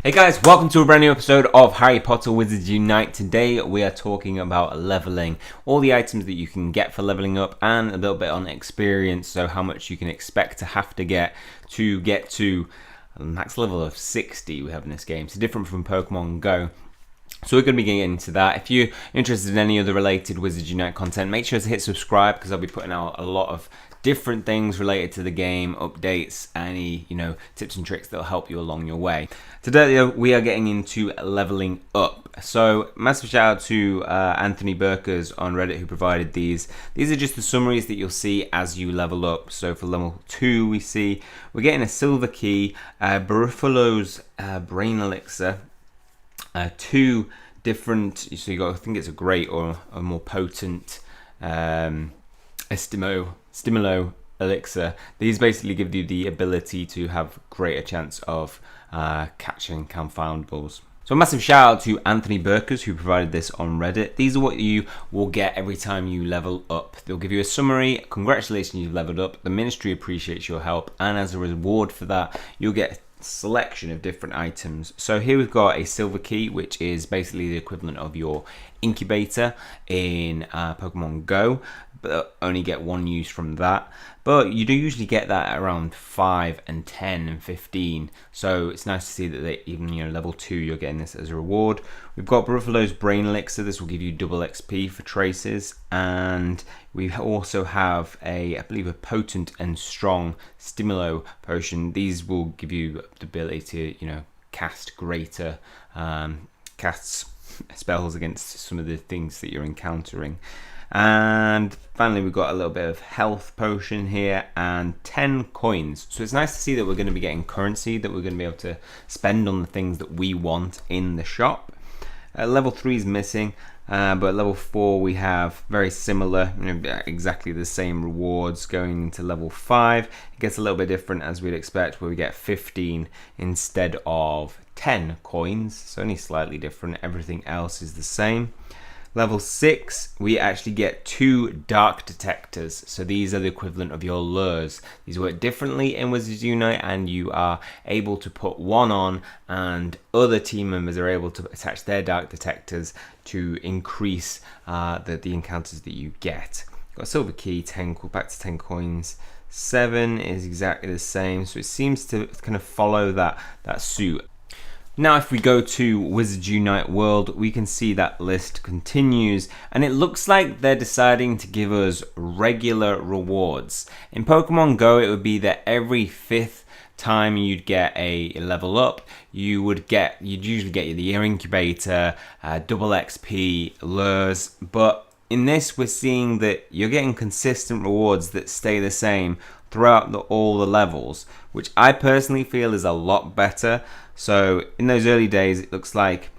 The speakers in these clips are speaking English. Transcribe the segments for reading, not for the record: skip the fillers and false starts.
Hey guys, welcome to a brand new episode of Harry Potter Wizards Unite. Today we are talking about leveling, all the items that you can get for leveling up and a little bit on experience, so how much you can expect to have to get to max level of 60 we have in this game. So different from Pokemon Go. So we're going to be getting into that. If you're interested in any other related Wizards Unite content, make sure to hit subscribe because I'll be putting out a lot of different things related to the game, updates, any tips and tricks that will help you along your way. Today we are getting into leveling up. So massive shout out to Anthony Burkers on Reddit who provided these. These are just the summaries that you'll see as you level up. So for level 2 we see we're getting a silver key, Baruffalo's brain elixir, 2 different, so you got, I think it's a great or a more potent Stimulo elixir. These basically give you the ability to have greater chance of catching confoundables. So a massive shout out to Anthony Burkers who provided this on Reddit. These are what you will get every time you level up. They'll give you a summary. Congratulations, you've leveled up. The ministry appreciates your help, and as a reward for that, you'll get selection of different items. So here we've got a silver key, which is basically the equivalent of your incubator in Pokemon Go, but only get one use from that. But you do usually get that at around 5 and 10 and 15, so it's nice to see that they even level 2 you're getting this as a reward. We've got Baruffalo's brain elixir. This will give you double XP for traces, and we also have I believe a potent and strong Stimulo potion. These will give you the ability to cast greater casts spells against some of the things that you're encountering. And finally we've got a little bit of health potion here and 10 coins. So it's nice to see that we're going to be getting currency that we're going to be able to spend on the things that we want in the shop. Level 3 is missing, but level 4 we have very similar, exactly the same rewards. Going into level 5 it gets a little bit different as we'd expect, where we get 15 instead of 10 coins, so only slightly different. Everything else is the same. Level 6, we actually get 2 dark detectors. So these are the equivalent of your lures. These work differently in Wizards Unite, and you are able to put one on, and other team members are able to attach their dark detectors to increase the encounters that you get. Got a silver key, 10, back to 10 coins. 7 is exactly the same, so it seems to kind of follow that suit. Now if we go to Wizards Unite World, we can see that list continues, and it looks like they're deciding to give us regular rewards. In Pokemon Go it would be that every 5th time you'd get a level up, you'd usually get the incubator, double XP, lures, but in this we're seeing that you're getting consistent rewards that stay the same throughout all the levels, which I personally feel is a lot better. So in those early days it looks like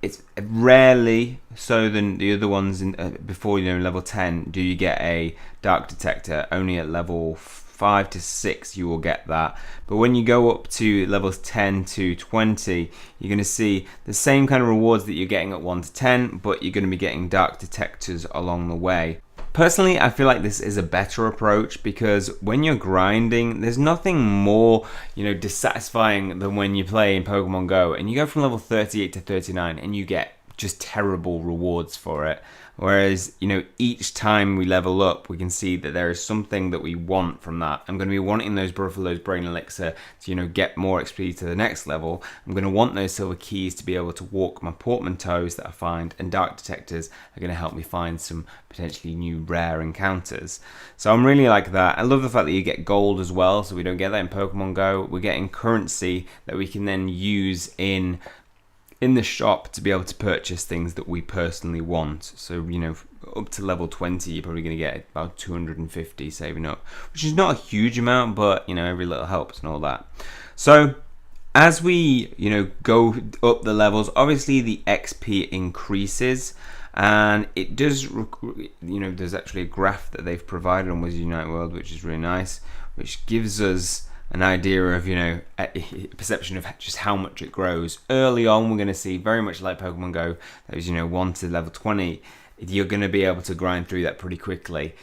it's rarely so than the other ones before level 10 do you get a dark detector. Only at level 5 to 6 you will get that, but when you go up to levels 10 to 20 you're going to see the same kind of rewards that you're getting at 1 to 10, but you're going to be getting dark detectors along the way. Personally, I feel like this is a better approach because when you're grinding, there's nothing more, dissatisfying than when you play in Pokemon Go and you go from level 38 to 39 and you get just terrible rewards for it. Whereas, each time we level up, we can see that there is something that we want from that. I'm going to be wanting those Baruffalo's brain elixir to, get more XP to the next level. I'm going to want those silver keys to be able to walk my portmanteaus that I find, and dark detectors are going to help me find some potentially new rare encounters. So I'm really like that. I love the fact that you get gold as well, so we don't get that in Pokemon Go. We're getting currency that we can then use in the shop to be able to purchase things that we personally want. So up to level 20 you're probably going to get about 250 saving up, which is not a huge amount, but every little helps and all that. So as we go up the levels, obviously the XP increases, and it does there's actually a graph that they've provided on Wizards Unite World, which is really nice, which gives us an idea of a perception of just how much it grows. Early on we're going to see, very much like Pokemon Go, those 1 to level 20, you're going to be able to grind through that pretty quickly.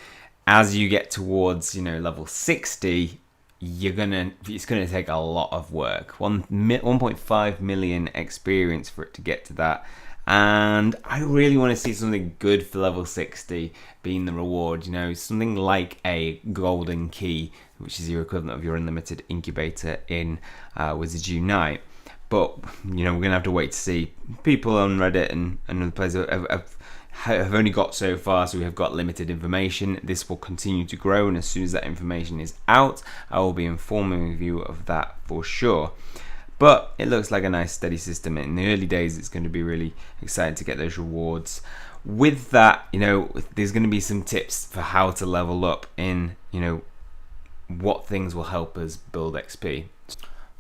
As you get towards level 60, it's gonna take a lot of work. 1.5 million experience for it to get to that. And I really want to see something good for level 60 being the reward, something like a golden key, which is your equivalent of your unlimited incubator in Wizards Unite. But we're gonna have to wait to see. People on Reddit and other places have only got so far, so we have got limited information. This will continue to grow, and as soon as that information is out, I will be informing you of that for sure. But it looks like a nice steady system. In the early days, it's going to be really exciting to get those rewards. With that, there's going to be some tips for how to level up in, what things will help us build XP.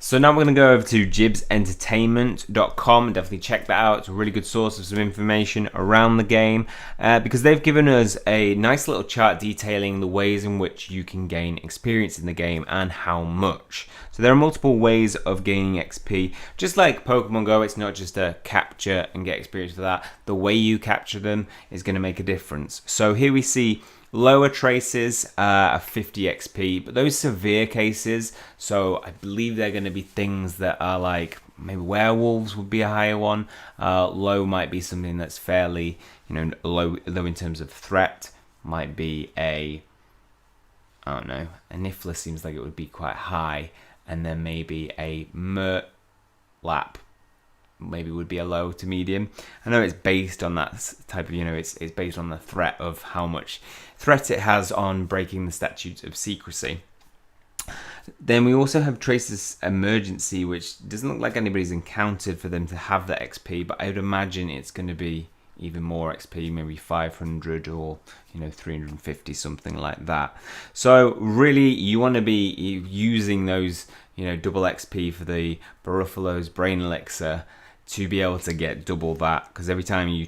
So now we're going to go over to jibsentertainment.com. Definitely check that out. It's a really good source of some information around the game because they've given us a nice little chart detailing the ways in which you can gain experience in the game and how much. So there are multiple ways of gaining XP. Just like Pokemon Go, it's not just a capture and get experience for that. The way you capture them is going to make a difference. So here we see lower traces are 50 XP, but those severe cases, so I believe they're going to be things that are like, maybe werewolves would be a higher one. Low might be something that's fairly, low in terms of threat. Might be I don't know, a Niffler seems like it would be quite high, and then maybe a Murtlap maybe would be a low to medium. I know it's based on that type of, it's based on the threat of how much threat it has on breaking the statutes of secrecy. Then we also have Tracer's Emergency, which doesn't look like anybody's encountered for them to have that XP, but I would imagine it's going to be even more XP, maybe 500 or 350, something like that. So really, you want to be using those double XP for the Baruffalo's Brain Elixir to be able to get double that, because every time you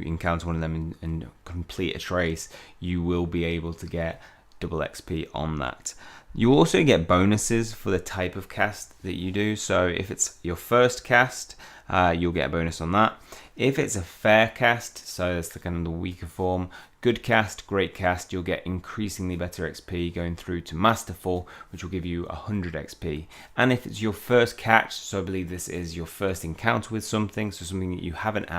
encounter one of them and complete a trace, you will be able to get double XP on that. You also get bonuses for the type of cast that you do. So if it's your first cast, you'll get a bonus on that. If it's a fair cast, so that's the kind of the weaker form, good cast, great cast, you'll get increasingly better XP going through to Masterful, which will give you 100 XP. And if it's your first catch, so I believe this is your first encounter with something, so something that you haven't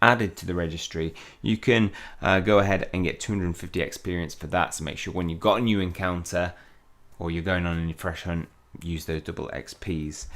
added to the registry, you can go ahead and get 250 experience for that. So make sure when you've got a new encounter or you're going on a fresh hunt, use those double XPs.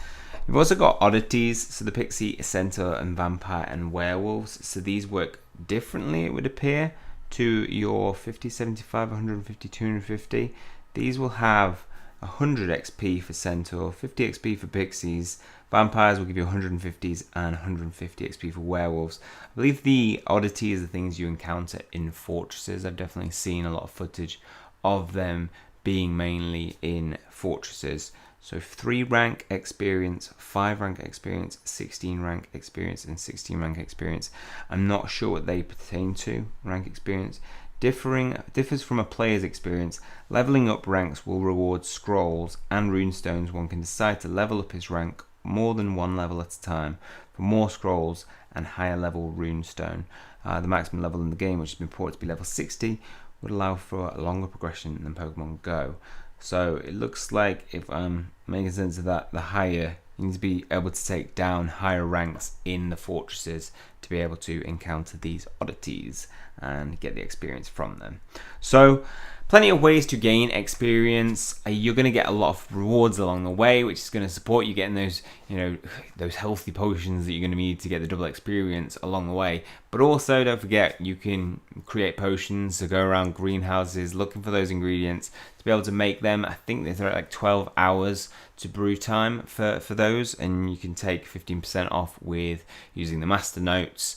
You've also got oddities, so the Pixie, Centaur, and Vampire and Werewolves. So these work differently, it would appear, to your 50, 75, 150, 250. These will have 100 XP for Centaur, 50 XP for Pixies. Vampires will give you 150s and 150 XP for Werewolves. I believe the oddities are the things you encounter in fortresses. I've definitely seen a lot of footage of them being mainly in fortresses. So 3 rank experience, 5 rank experience, 16 rank experience, and 16 rank experience. I'm not sure what they pertain to, rank experience. Differs from a player's experience. Leveling up ranks will reward scrolls and runestones. One can decide to level up his rank more than one level at a time for more scrolls and higher level runestone. The maximum level in the game, which has been reported to be level 60, would allow for a longer progression than Pokemon Go. So it looks like, if I'm making sense of that, the higher, you need to be able to take down higher ranks in the fortresses to be able to encounter these oddities and get the experience from them. So plenty of ways to gain experience. You're going to get a lot of rewards along the way, which is going to support you getting those, those healthy potions that you're going to need to get the double experience along the way. But also, don't forget, you can create potions to go around greenhouses looking for those ingredients to be able to make them. I think they're like 12 hours to brew time for those, and you can take 15% off with using the master notes.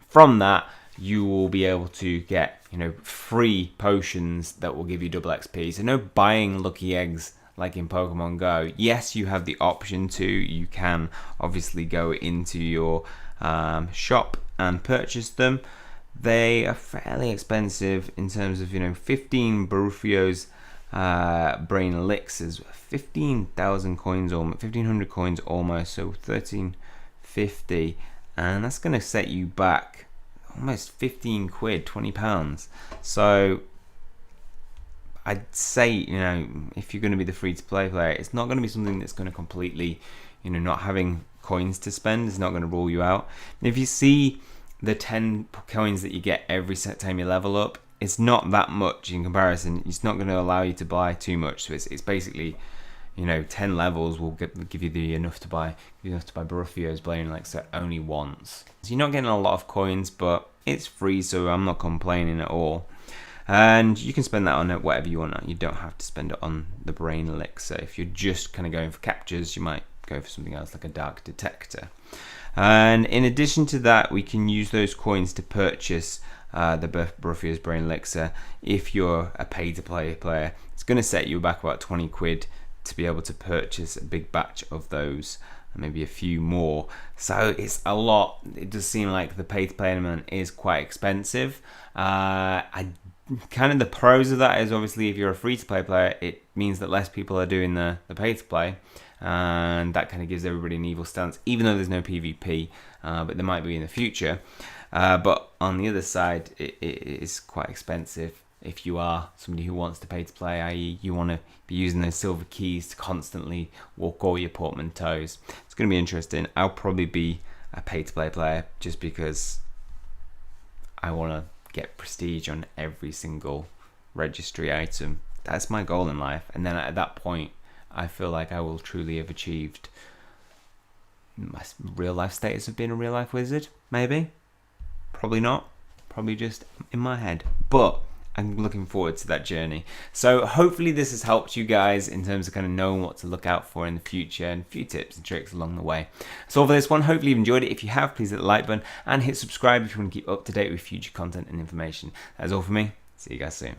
From that, you will be able to get free potions that will give you double XP. So no buying lucky eggs like in Pokemon Go. Yes, you have the option to. You can obviously go into your shop and purchase them. They are fairly expensive in terms of 15 Barufio's Brain Elixirs, 15,000 coins, or 1,500 coins almost, so 1,350, and that's going to set you back almost 15 quid, £20. So I'd say, you know, if you're going to be the free-to-play player, it's not going to be something that's going to completely, you know, not having coins to spend is not going to rule you out. And if you see the 10 coins that you get every time you level up, it's not that much in comparison. It's not going to allow you to buy too much. So it's basically, you know, 10 levels will give you enough to buy Baruffio's Blade Elixir only once. So you're not getting a lot of coins, but it's free, so I'm not complaining at all. And you can spend that on whatever you want. You don't have to spend it on the Brain Elixir. If you're just kind of going for captures, you might go for something else like a Dark Detector. And in addition to that, we can use those coins to purchase the Baruffio's Brain Elixir. If you're a pay-to-play player, it's going to set you back about 20 quid to be able to purchase a big batch of those, and maybe a few more. So it's a lot. It does seem like the pay-to-play element is quite expensive. Kind of the pros of that is obviously if you're a free-to-play player, it means that less people are doing the pay-to-play, and that kind of gives everybody an evil stance, even though there's no PvP, but there might be in the future. But on the other side, it is quite expensive if you are somebody who wants to pay to play, i.e. you want to be using those silver keys to constantly walk all your portmanteaus. It's going to be interesting. I'll probably be a pay-to-play player just because I want to get prestige on every single registry item. That's my goal in life. And then at that point, I feel like I will truly have achieved my real life status of being a real life wizard. Maybe. Probably not. Probably just in my head. But I'm looking forward to that journey. So hopefully this has helped you guys in terms of kind of knowing what to look out for in the future and a few tips and tricks along the way. So all for this one, hopefully you've enjoyed it. If you have, please hit the like button and hit subscribe if you want to keep up to date with future content and information. That's all for me. See you guys soon.